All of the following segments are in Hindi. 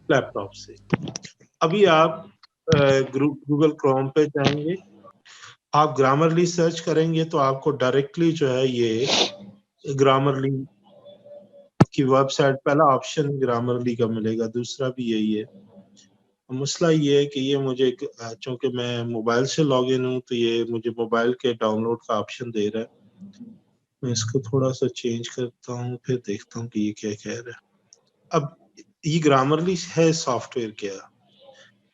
लैपटॉप से। अभी आप गूगल क्रोम पे जाएंगे, आप ग्रामरली सर्च करेंगे तो आपको डायरेक्टली जो है ये ग्रामरली की वेबसाइट, पहला ऑप्शन ग्रामरली का मिलेगा, दूसरा भी यही है। मसला ये है कि ये मुझे चूंकि मैं मोबाइल से लॉग इन हूँ तो ये मुझे मोबाइल के डाउनलोड का ऑप्शन दे रहा है। मैं इसको थोड़ा सा चेंज करता हूँ, फिर देखता हूँ कि ये क्या कह रहा है। अब ये ग्रामरली है सॉफ्टवेयर क्या?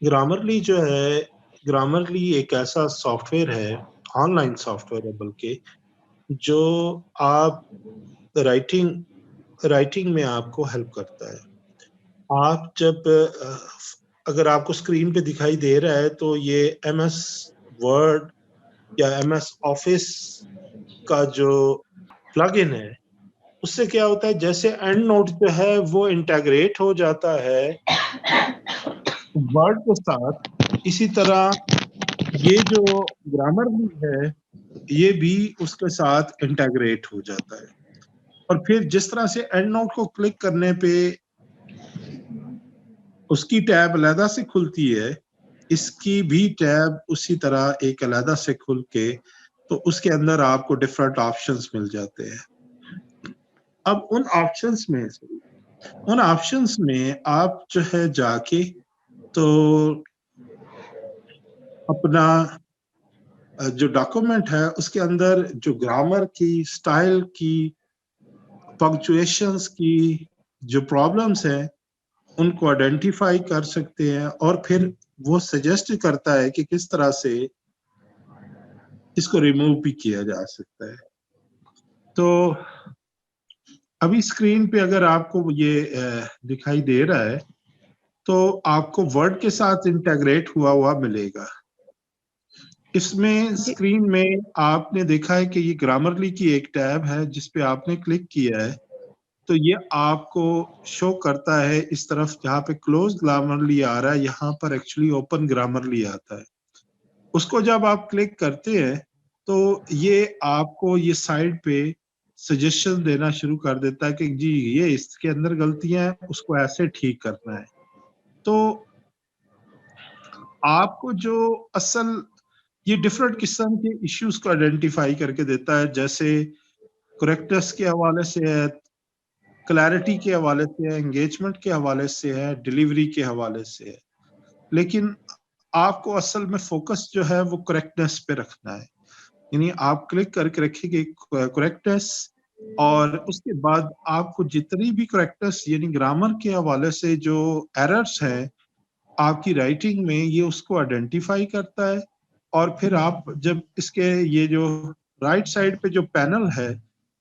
ग्रामरली जो है, ग्रामरली एक ऐसा सॉफ्टवेयर है, ऑनलाइन सॉफ्टवेयर है बल्कि, जो आप राइटिंग राइटिंग में आपको हेल्प करता है। आप जब अगर आपको स्क्रीन पे दिखाई दे रहा है तो ये MS वर्ड या MS ऑफिस का जो प्लगइन है, उससे क्या होता है, जैसे एंड नोट जो है वो इंटीग्रेट हो जाता है वर्ड के साथ, इसी तरह ये जो ग्रामर भी है ये भी उसके साथ इंटीग्रेट हो जाता है। और फिर जिस तरह से एंड नोट को क्लिक करने पे उसकी टैब अलहदा से खुलती है, इसकी भी टैब उसी तरह एक अलहदा से खुल के, तो उसके अंदर आपको डिफरेंट ऑप्शंस मिल जाते हैं। अब उन ऑप्शंस में आप जो है जाके तो अपना जो डॉक्यूमेंट है उसके अंदर जो ग्रामर की, स्टाइल की, पंक्चुएशंस की जो प्रॉब्लम्स हैं उनको आइडेंटिफाई कर सकते हैं, और फिर वो सजेस्ट करता है कि किस तरह से इसको रिमूव भी किया जा सकता है। तो अभी स्क्रीन पे अगर आपको ये दिखाई दे रहा है तो आपको वर्ड के साथ इंटीग्रेट हुआ हुआ मिलेगा। इसमें जी स्क्रीन में आपने देखा है कि ये ग्रामरली की एक टैब है जिस पे आपने क्लिक किया है, तो ये आपको शो करता है इस तरफ जहाँ पे क्लोज ग्रामरली आ रहा है, यहाँ पर एक्चुअली ओपन ग्रामरली आता है। उसको जब आप क्लिक करते हैं तो ये आपको ये साइड पे सजेशन देना शुरू कर देता है कि जी ये इसके अंदर गलतियां हैं, उसको ऐसे ठीक करना है। तो आपको जो असल ये डिफरेंट किस्म के इश्यूज को आइडेंटिफाई करके देता है, जैसे करेक्टनेस के हवाले से है, क्लैरिटी के हवाले से है, एंगेजमेंट के हवाले से है, डिलीवरी के हवाले से है। लेकिन आपको असल में फोकस जो है वो करेक्टनेस पे रखना है, यानी आप क्लिक करके रखिए करेक्टनेस, और उसके बाद आपको जितनी भी करेक्टनेस यानी ग्रामर के हवाले से जो एरर्स हैं आपकी राइटिंग में, ये उसको आइडेंटिफाई करता है। और फिर आप जब इसके ये जो राइट साइड पे जो पैनल है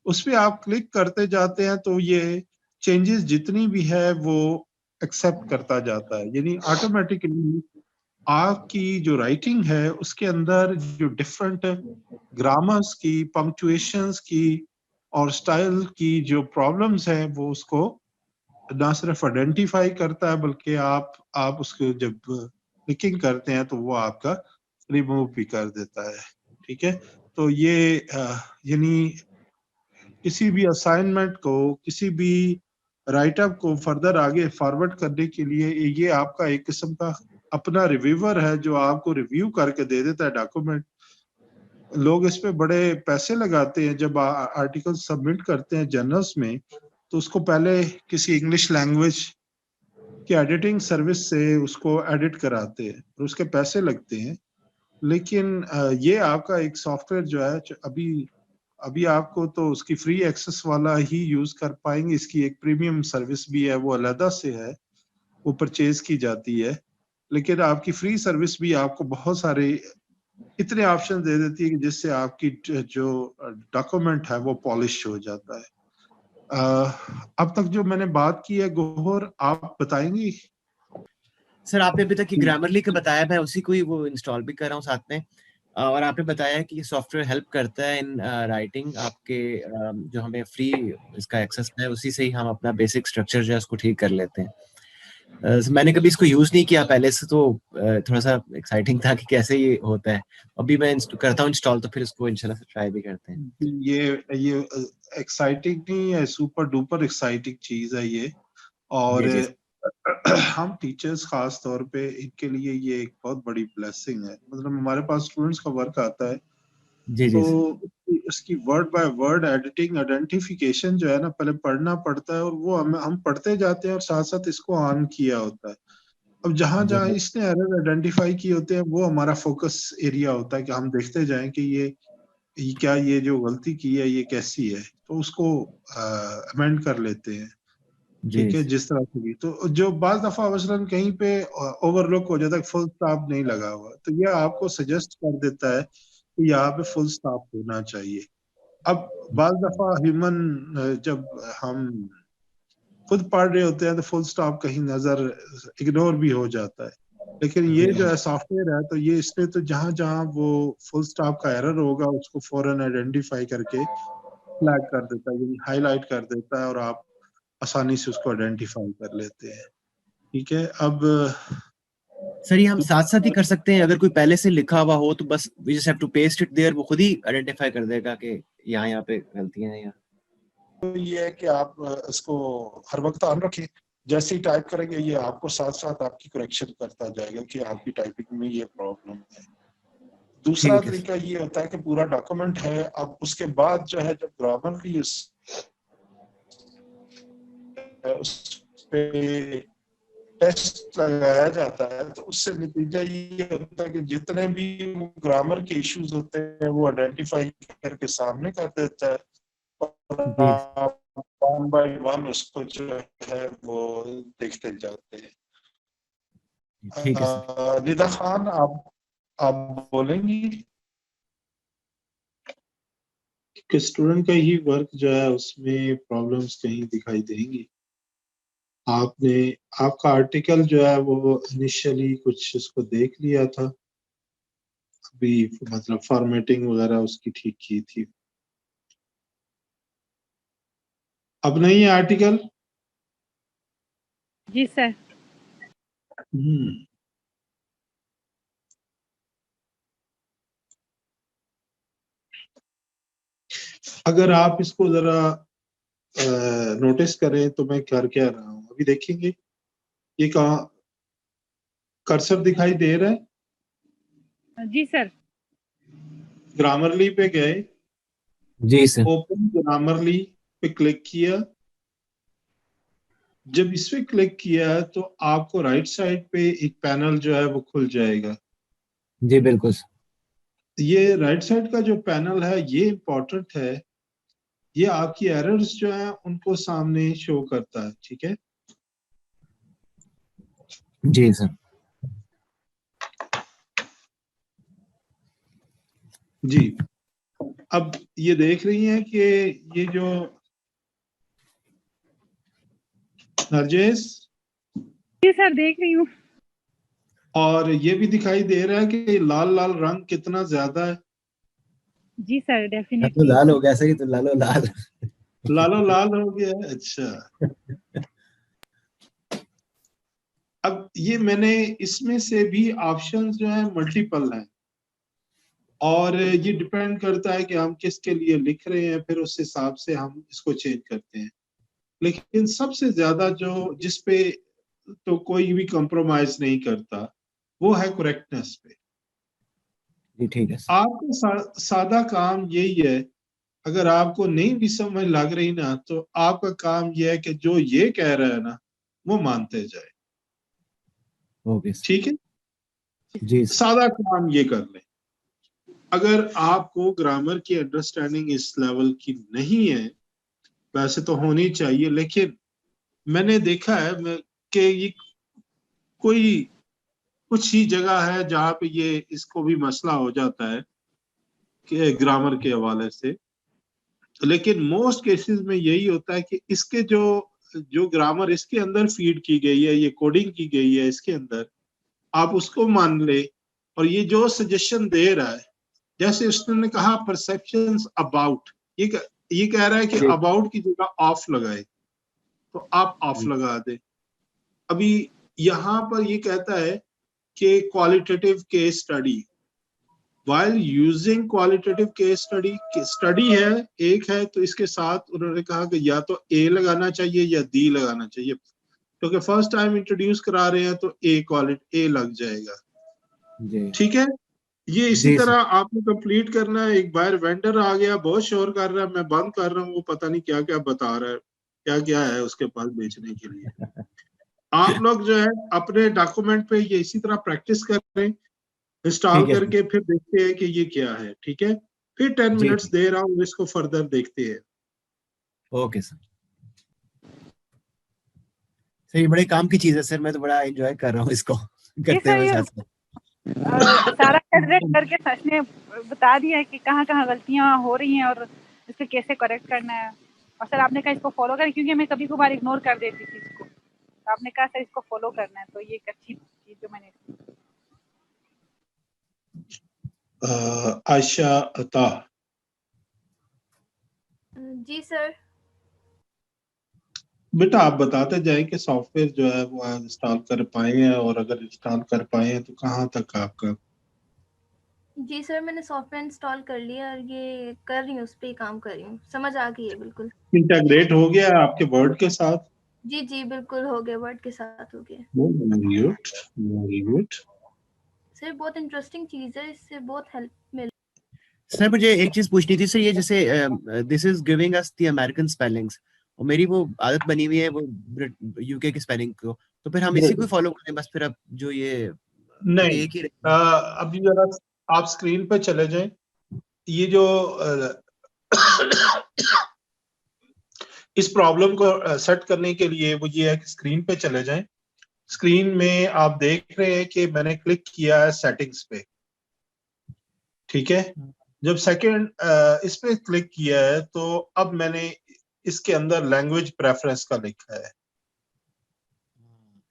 उस पे आप क्लिक करते जाते हैं तो ये चेंजेस जितनी भी है वो एक्सेप्ट करता जाता है, यानी ऑटोमेटिकली आपकी जो राइटिंग है उसके अंदर जो डिफरेंट ग्रामर्स की, पंक्चुएशंस की और स्टाइल की जो प्रॉब्लम्स हैं वो उसको ना सिर्फ आइडेंटिफाई करता है बल्कि आप उसको जब क्लिकिंग करते हैं तो वो आपका रिमूव भी कर देता है। ठीक है, तो ये यानी किसी भी असाइनमेंट को, किसी भी राइटअप को फर्दर आगे फॉरवर्ड करने के लिए ये आपका एक किस्म का अपना रिव्यूअर है जो आपको रिव्यू करके दे देता है डॉक्यूमेंट। लोग इस पे बड़े पैसे लगाते हैं, जब आर्टिकल सबमिट करते हैं जर्नल्स में तो उसको पहले किसी इंग्लिश लैंग्वेज की एडिटिंग सर्विस से उसको एडिट कराते हैं और उसके पैसे लगते हैं। लेकिन ये आपका एक सॉफ्टवेयर जो है अभी अभी आपको तो उसकी फ्री एक्सेस वाला ही यूज कर पाएंगे, इसकी एक प्रीमियम सर्विस भी है वो अलहदा से है, वो परचेज की जाती है। लेकिन आपकी फ्री सर्विस भी आपको बहुत सारे इतने ऑप्शन दे देती है कि जिससे आपकी जो डॉक्यूमेंट है वो पॉलिश हो जाता है। अब तक जो मैंने बात की है गोहर आप बताएंगी? सर, आपने अभी तक ग्रामरली का बताया, मैं उसी को ही वो इंस्टॉल भी कर रहा हूँ साथ में। और आपने बताया कि ये सॉफ्टवेयर हेल्प करता है इन राइटिंग आपके, जो हमें फ्री इसका एक्सेस है उसी से ही हम अपना बेसिक स्ट्रक्चर जो है उसको ठीक कर लेते हैं। मैंने कभी इसको यूज नहीं किया पहले से, तो थोड़ा सा एक्साइटिंग था कि कैसे ये होता है। अभी मैं करता हूँ इंस्टॉल, तो फिर इसको इंशाल्लाह से ट्राई भी करते हैं। ये एक्साइटिंग नहीं है, सुपर डुपर एक्साइटिंग चीज है ये। और जी जी। हम टीचर्स खास तौर पे इनके लिए ये एक बहुत बड़ी ब्लेसिंग है। मतलब हमारे पास स्टूडेंट्स का वर्क आता है जी तो जी उसकी word by word editing identification जो है ना, पहले पढ़ना पड़ता है और वो हम पढ़ते जाते हैं और साथ साथ इसको ऑन किया होता है। अब जहां जी जहां इसने एरर आइडेंटिफाई किए होते हैं वो हमारा फोकस एरिया होता है कि हम देखते जाएं कि ये क्या, ये जो गलती की है ये कैसी है, तो उसको अमेंड कर लेते हैं। जी ठीक है, जिस तरह से भी तो जो बाज दफा मसलन कहीं पे ओवरलुक हो जाता है, फुल स्टॉप नहीं लगा हुआ, तो ये आपको सजेस्ट कर देता है कि यहाँ पे फुल स्टॉप होना चाहिए। अब बाज दफा ह्यूमन जब हम खुद पढ़ रहे होते हैं तो फुल स्टॉप कहीं नजर इग्नोर भी हो जाता है, लेकिन ये जी जो है सॉफ्टवेयर है तो ये इसने तो जहां जहां वो फुल स्टॉप का एरर होगा उसको फौरन आइडेंटिफाई करके फ्लैग कर देता है, यानी हाईलाइट कर देता है और आप आसानी से उसको आइडेंटिफाई कर लेते हैं। ठीक है। अब सर, ये हम साथ साथ ही कर सकते हैं? अगर कोई पहले से लिखा हुआ हो तो बस we just have to paste it there, वो खुद ही आइडेंटिफाई कर देगा कि यहाँ पे गलतियां हैं। तो ये है कि आप इसको हर वक्त ऑन रखें, जैसे ही टाइप करेंगे ये आपको साथ साथ आपकी करेक्शन करता जाएगा कि आपकी टाइपिंग में ये प्रॉब्लम है। दूसरा ठीक है। तरीका ये होता है कि पूरा डॉक्यूमेंट है, अब उसके बाद जो है जब ग्रामर की उस पे टेस्ट लगाया जाता है तो उससे नतीजा ये होता है कि जितने भी ग्रामर के इश्यूज होते हैं वो आइडेंटिफाई करके सामने कर देता है और जी आप वन बाय वन उसको जो है वो देखते जाते हैं। ठीक है सर। निदा खान, आप बोलेंगी कि स्टूडेंट का ही वर्क जो है उसमें प्रॉब्लम्स कहीं दिखाई देंगी। आपने आपका आर्टिकल जो है वो इनिशियली कुछ इसको देख लिया था, अभी मतलब फॉर्मेटिंग वगैरह उसकी ठीक की थी, अब नहीं है आर्टिकल। जी सर। अगर आप इसको जरा नोटिस करें तो मैं कर क्या रहा हूँ अभी देखेंगे। ये कहाँ कर्सर दिखाई दे रहा है? जी सर। ग्रामरली पे गए, जी सर। ओपन ग्रामरली पे क्लिक किया। जब इस पे क्लिक किया तो आपको राइट साइड पे एक पैनल जो है वो खुल जाएगा। जी बिल्कुल। ये राइट साइड का जो पैनल है ये इम्पोर्टेंट है, ये आपकी एरर्स जो है उनको सामने शो करता है। ठीक है जी सर। जी। अब ये देख रही हैं कि ये जो नरजेस, जी सर, देख रही हूँ। और ये भी दिखाई दे रहा है कि लाल लाल रंग कितना ज्यादा है। जी सर, तो डेफिनेटली। लाल हो गया सही, तो लालो लाल। लालो लाल हो गया है। अच्छा, अब ये मैंने इसमें से भी ऑप्शंस जो है मल्टीपल हैं और ये डिपेंड करता है कि हम किसके लिए लिख रहे हैं, फिर उस हिसाब से हम इसको चेंज करते हैं। लेकिन सबसे ज्यादा जो जिसपे तो कोई भी कॉम्प्रोमाइज नहीं करता वो है करेक्टनेस पे। जी ठीक है सर। आपका सादा काम यही है, अगर आपको नहीं भी समझ लग रही ना तो आपका काम यह है कि जो ये कह रहा है ना वो मानते जाए। Okay sir. ठीक है, जी सर। सादा काम ये कर ले। अगर आपको ग्रामर की अंडरस्टैंडिंग इस लेवल की नहीं है, वैसे तो होनी चाहिए, लेकिन मैंने देखा है कि ये कोई कुछ ही जगह है जहाँ पे ये इसको भी मसला हो जाता है कि ग्रामर के हवाले से। लेकिन मोस्ट केसेस में यही होता है कि इसके जो जो ग्रामर इसके अंदर फीड की गई है, ये कोडिंग की गई है इसके अंदर, आप उसको मान ले। और ये जो सजेशन दे रहा है, जैसे उसने कहा परसेप्शंस अबाउट, ये कह रहा है कि जी अबाउट की जगह ऑफ लगाए, तो आप ऑफ जी लगा दे। अभी यहाँ पर ये कहता है कि qualitative case study, while using qualitative case study है एक है, तो इसके साथ उन्होंने कहा कि या तो ए लगाना चाहिए या डी लगाना चाहिए। क्योंकि फर्स्ट टाइम इंट्रोड्यूस करा रहे हैं तो ए क्वालिटी ए लग जाएगा। जी ठीक है, ये इसी जी तरह सर, आपने कंप्लीट करना है। एक बार वेंडर आ गया, बहुत शोर कर रहा है, मैं बंद कर रहा हूँ, वो पता नहीं क्या क्या बता रहा है, क्या क्या है उसके पास बेचने के लिए। आप लोग जो है अपने डॉक्यूमेंट पे ये इसी तरह प्रैक्टिस करें, इंस्टॉल ठीक है सर, करके फिर देखते हैं कि ये क्या है। ठीक है, फिर 10 जी मिनट्स दे रहा हूँ, इसको फर्दर देखते हैं। Okay sir. सर ये बड़े काम की चीज है सर, मैं तो बड़ा एंजॉय कर रहा हूँ इसको जी करते सर, हुए ये साथ साथ। सारा कैलकुलेट करके सच ने बता दिया है कि कहाँ कहाँ गलतियाँ हो रही हैं और इसको कैसे करेक्ट करना है। और सर आपने कहा इसको फॉलो करें, क्योंकि मैं कभी कभार इग्नोर कर देती थी इसको, तो आपने कहा सर इसको फॉलो करना है, तो ये एक अच्छी चीज जो मैंने आयशा अता, जी सर। बेटा आप बताते जाएं कि सॉफ्टवेयर जो है वो इंस्टॉल कर पाए हैं, और अगर इंस्टॉल कर पाए हैं तो कहाँ तक आपका। जी सर, मैंने सॉफ्टवेयर इंस्टॉल कर लिया और ये कर रही हूँ, उस पे काम कर रही हूँ, समझ आ गई है बिल्कुल। इंटेग्रेट हो गया है आपके वर्ड के साथ। जी जी बिल्कुल हो गया, वर्ड के साथ हो गया। Very good, very good. Sir बहुत इंटरेस्टिंग चीज़ है, इससे बहुत हेल्प मिल। सर मुझे एक चीज पूछनी थी सर, ये जैसे this is giving us the American spellings, और मेरी वो आदत बनी हुई है वो यूके की स्पेलिंग को, तो फिर हम इसी को फॉलो करें बस फिर अब जो ये नहीं, एक ही अभी जरा आप स्क्रीन पे चले जाएं। ये जो इस प्रॉब्लम को सेट करने के लिए वो ये है कि स्क्रीन पे चले जाएं। स्क्रीन में आप देख रहे हैं कि मैंने क्लिक किया है सेटिंग्स पे। ठीक है, जब सेकंड इस पे क्लिक किया है तो अब मैंने इसके अंदर लैंग्वेज प्रेफरेंस का लिखा है, सर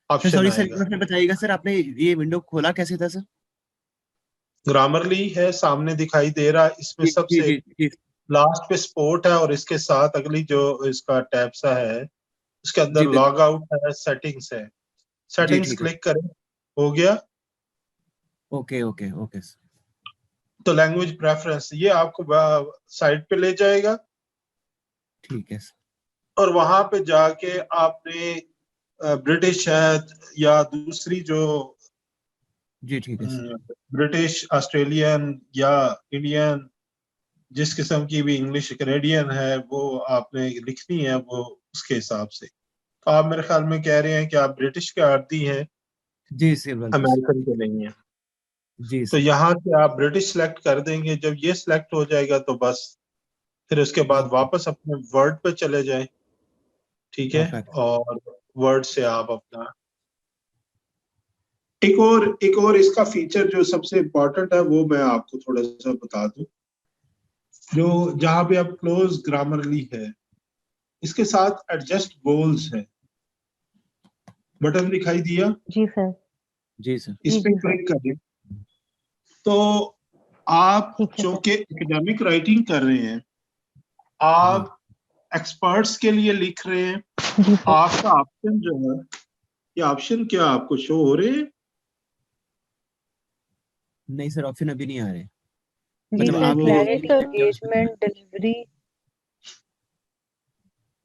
ऑप्शन सॉरी सर, एक आएगा। बार फिर बताइएगा सर, आपने ये विंडो खोला कैसे था सर? ग्रामरली है सामने दिखाई दे रहा है, इसमें जी जी सबसे जी जी लास्ट पे स्पोर्ट है, और इसके साथ अगली जो इसका टैब सा है उसके अंदर जी लॉग आउट है, सेटिंग्स है। जी सेटिंग्स ठीक है, क्लिक करें, हो गया। ओके ओके ओके सर, तो लैंग्वेज प्रेफरेंस ये आपको साइट पे ले जाएगा, ठीक है सर, और वहां पे जाके आपने ब्रिटिश है या दूसरी जो जी ठीक है सर, ब्रिटिश, ऑस्ट्रेलियन या इंडियन, जिस किस्म की भी इंग्लिश कैनेडियन है वो आपने लिखनी है, वो उसके हिसाब से। तो आप मेरे ख्याल में कह रहे हैं कि आप ब्रिटिश के आदी हैं, जी सर बिल्कुल सर, अमेरिकन के नहीं है। जी तो सर, यहाँ से आप ब्रिटिश सेलेक्ट कर देंगे। जब ये सिलेक्ट हो जाएगा तो बस फिर उसके बाद वापस अपने वर्ड पे चले जाएं। ठीक है, परफेक्ट, और वर्ड से आप अपना एक और इसका फीचर जो सबसे इम्पोर्टेंट है वो मैं आपको थोड़ा सा बता दूं। जो जहां पे अब क्लोज ग्रामरली है, इसके साथ एडजस्ट गोल्स है, बटन दिखाई दिया, जी सर, जी सर, इस पे क्लिक करें तो आप ठीक है जो सर। कि एकेडमिक राइटिंग कर रहे हैं, आप एक्सपर्ट्स के लिए लिख रहे हैं, जी सर, आपका ऑप्शन जो है, ये ऑप्शन क्या आपको शो हो रहे हैं? नहीं सर ऑप्शन अभी नहीं आ रहे, जी मतलब सर, आप क्लैरिटी, एंगेजमेंट, डिलीवरी।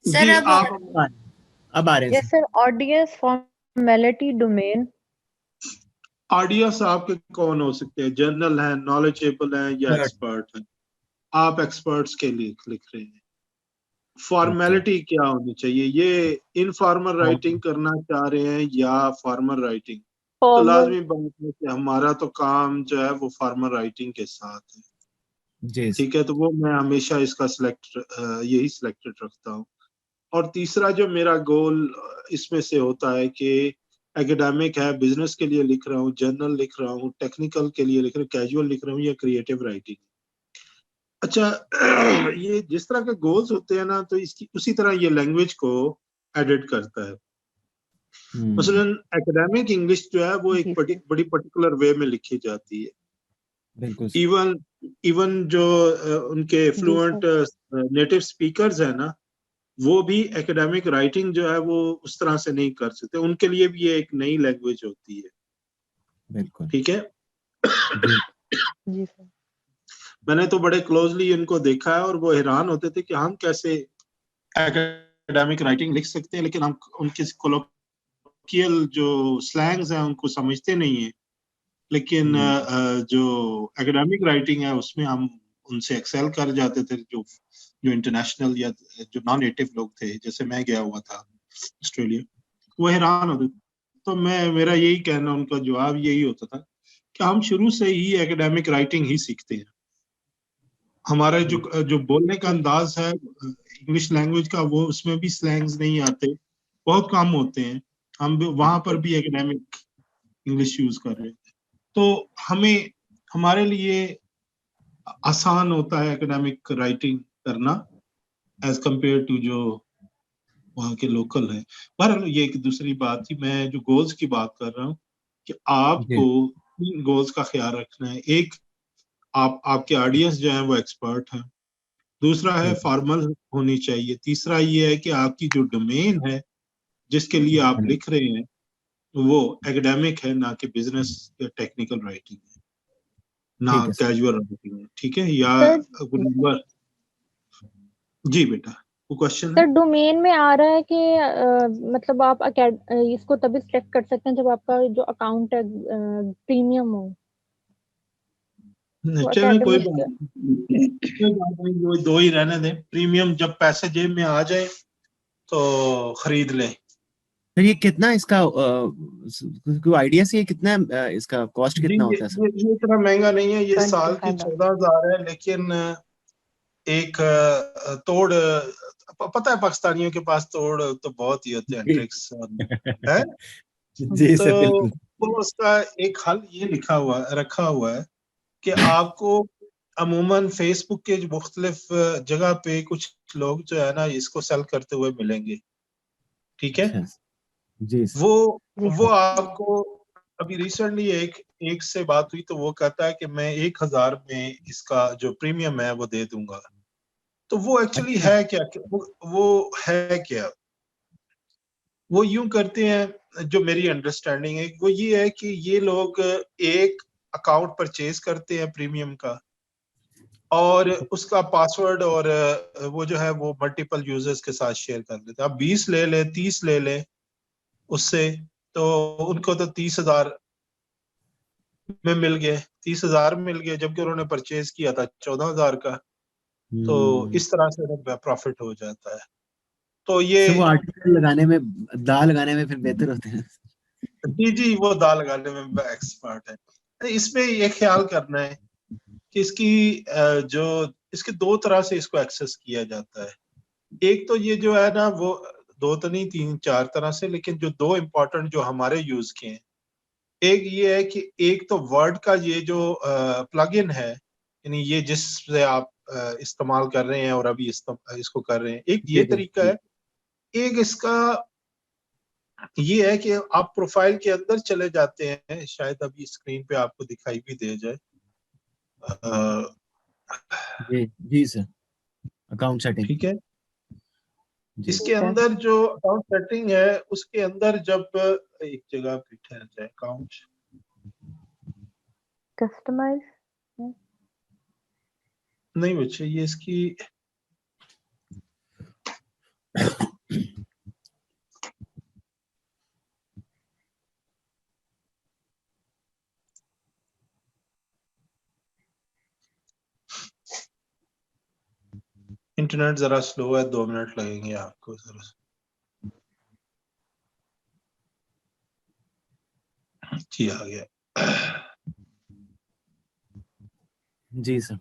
सर जी अब आप अब आ रहे हैं yes sir, sir, audience, formality, domain. Audience आपके कौन हो सकते हैं? जनरल है, नॉलेजेबल है, या Third, एक्सपर्ट है? आप एक्सपर्ट्स के लिए लिख रहे हैं। ओके, फॉर्मेलिटी क्या होनी चाहिए? ये इनफॉर्मल राइटिंग करना चाह रहे हैं या फॉर्मल राइटिंग? तो फॉर्मल। लाजमी बात है कि हमारा तो काम जो है वो फॉर्मल राइटिंग के साथ है। जी सर, ठीक है, तो वो मैं हमेशा इसका यही सिलेक्टेड रखता हूँ। और तीसरा जो मेरा गोल इसमें से होता है कि एकेडमिक है, बिजनेस के लिए लिख रहा हूँ, जर्नल लिख रहा हूँ, टेक्निकल के लिए लिख रहा हूँ, कैजुअल लिख रहा हूँ, या क्रिएटिव राइटिंग। अच्छा, ये जिस तरह के गोल्स होते हैं ना, तो इसकी उसी तरह ये लैंग्वेज को एडिट करता है। मसलन एकेडमिक इंग्लिश जो है वो एक बड़ी पर्टिकुलर वे में लिखी जाती है। बिल्कुल सर, इवन इवन जो उनके फ्लुएंट नेटिव स्पीकर्स है ना, वो भी एकेडमिक राइटिंग जो है वो उस तरह से नहीं कर सकते, उनके लिए भी ये एक नई लैंग्वेज होती है। बिल्कुल, ठीक है, जी जी सर, मैंने तो बड़े क्लोजली इनको देखा है, और वो हैरान होते थे कि हम कैसे एकेडमिक राइटिंग लिख सकते हैं, लेकिन हम उनकी कॉलोकियल जो स्लैंग्स हैं उनको समझते नहीं है, लेकिन जो एकेडमिक राइटिंग है उसमें हम उनसे एक्सेल कर जाते थे, जो इंटरनेशनल या जो नॉन नेटिव लोग थे, जैसे मैं गया हुआ था ऑस्ट्रेलिया, वो हैरान होते। तो मेरा यही कहना, उनका जवाब यही होता था कि हम शुरू से ही एकेडमिक राइटिंग ही सीखते हैं। हमारा जो बोलने का अंदाज है इंग्लिश लैंग्वेज का, वो उसमें भी स्लैंग्स नहीं आते, बहुत कम होते हैं। हम वहां पर भी एकेडमिक इंग्लिश यूज कर रहे हैं, तो हमारे लिए आसान होता है एकेडमिक राइटिंग करना एज कंपेयर टू जो वहाँ के लोकल है। पर ये एक दूसरी बात थी, मैं जो गोल्स की बात कर रहा हूँ कि आपको तीन गोल्स का ख्याल रखना है। एक, आपके ऑडियंस जो है वो एक्सपर्ट है। दूसरा है फॉर्मल होनी चाहिए। तीसरा ये है कि आपकी जो डोमेन है जिसके लिए आप लिख रहे हैं वो एकेडमिक है, ना कि बिजनेस या टेक्निकल राइटिंग है, ना कैजुअल राइटिंग है। ठीक है? या नंबर जी बेटा, वो क्वेश्चन सर डोमेन में आ रहा है कि मतलब आप इसको तभी सिलेक्ट कर सकते हैं जब आपका जो अकाउंट है प्रीमियम हो। चलो कोई बात नहीं, वो दो ही रहने दें। प्रीमियम जब पैसे जेब में आ जाए तो खरीद लें। फिर ये कितना इसका कोई आइडिया से कितना इसका कॉस्ट कितना होता है सर? ये इतना महंगा नहीं है, ये साल की 14,000 है, लेकिन एक तोड़, पता है पाकिस्तानियों के पास तोड़ तो बहुत ही होते हैं, ट्रिक्स है। जी सर, बिल्कुल। तो उसका एक हल ये रखा हुआ है कि आपको अमूमन फेसबुक के मुख्तलिफ जगह पे कुछ लोग जो है ना इसको सेल करते हुए मिलेंगे। ठीक है? जी वो आपको अभी रिसेंटली एक से बात हुई तो वो कहता है कि मैं 1,000 में इसका जो प्रीमियम है वो दे दूंगा। तो वो एक्चुअली है क्या? वो है क्या? वो यूं करते हैं, जो मेरी अंडरस्टैंडिंग है वो ये है कि ये लोग एक अकाउंट परचेज करते हैं प्रीमियम का, और उसका पासवर्ड और वो जो है वो मल्टीपल यूजर्स के साथ शेयर कर लेते हैं। अब 20 ले ले, 30 ले ले उससे, तो उनको तो 30,000 में मिल गए, 30,000 मिल गए, जबकि उन्होंने परचेज किया था 14,000 का। तो इस तरह से प्रॉफिट हो जाता है। तो ये वो आर्टिकल लगाने में, दाल लगाने में फिर बेहतर होते हैं। जी, वो दाल लगाने में एक्सपर्ट है। इसमें ये ख्याल करना है कि इसके दो तरह से इसको एक्सेस किया जाता है। एक तो ये जो है ना, वो दो तो नहीं, 3-4 तरह से, लेकिन जो दो इम्पोर्टेंट जो हमारे यूज के हैं, एक ये है कि एक तो वर्ड का ये जो प्लगइन है, यानी ये जिससे आप इस्तेमाल कर रहे हैं और अभी इसको कर रहे हैं, एक ये तरीका है। एक इसका ये है कि आप प्रोफाइल के अंदर चले जाते हैं, शायद अभी स्क्रीन पे आपको दिखाई भी दे जाए। जी सर, अकाउंट सेटिंग। ठीक है? इसके अंदर जो अकाउंट सेटिंग है उसके अंदर जब एक जगह पे ठहर जाए, अकाउंट कस्टमाइज नहीं बच्चे, ये इसकी इंटरनेट जरा स्लो है, 2 मिनट लगेंगे आपको जरा। जी आ गया। जी सर।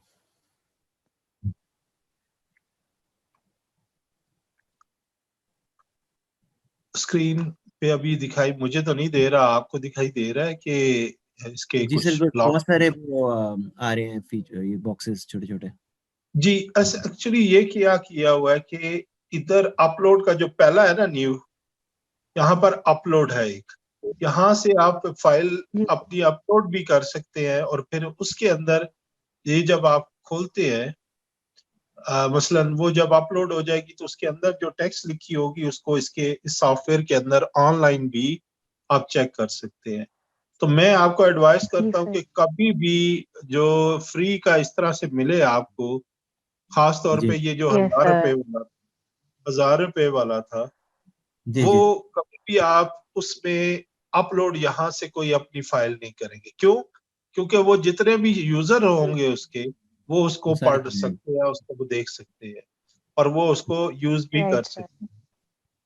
स्क्रीन पे अभी दिखाई मुझे तो नहीं दे रहा, आपको दिखाई दे रहा है कि इसके जी कुछ सर, ब्लॉक? बहुत सारे वो आ रहे हैं फीचर, ये बॉक्सेस छोटे छोटे। जी, एक्चुअली ये किया हुआ है कि इधर अपलोड का जो पहला है ना, न्यू, यहाँ पर अपलोड है एक, यहाँ से आप फाइल अपनी अपलोड भी कर सकते हैं, और फिर उसके अंदर ये जब आप खोलते हैं, मसलन वो जब अपलोड हो जाएगी तो उसके अंदर जो टेक्स्ट लिखी होगी उसको इस सॉफ्टवेयर के अंदर ऑनलाइन भी आप चेक कर सकते हैं। तो मैं आपको एडवाइस करता हूँ कि कभी भी जो फ्री का इस तरह से मिले आपको, खास तौर पे ये जो 1,000 रुपए वाला था, वो कभी भी आप उसमें अपलोड यहाँ से कोई अपनी फाइल नहीं करेंगे। क्यों? क्योंकि वो जितने भी यूजर होंगे उसके, वो उसको सारे पढ़ सकते हैं, उसको वो देख सकते हैं और वो उसको यूज भी कर सकते हैं।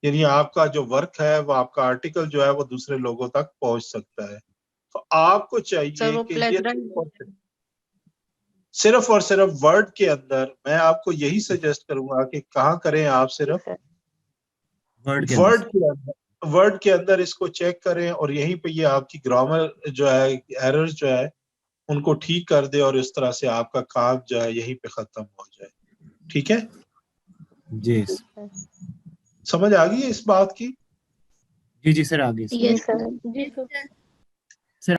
यानी आपका जो वर्क है, वो आपका आर्टिकल जो है वो दूसरे लोगों तक पहुंच सकता है। तो आपको चाहिए कि ये सिर्फ और सिर्फ वर्ड के अंदर, मैं आपको यही सजेस्ट करूंगा कि कहाँ करें आप, सिर्फ वर्ड के अंदर इसको चेक करें और यहीं पे ये आपकी ग्रामर जो है, एरर जो है, उनको ठीक कर दे और इस तरह से आपका काम जो है यहीं पे खत्म हो जाए। ठीक है? जी समझ आ गई है इस बात की? जी सर, आगे जी सर।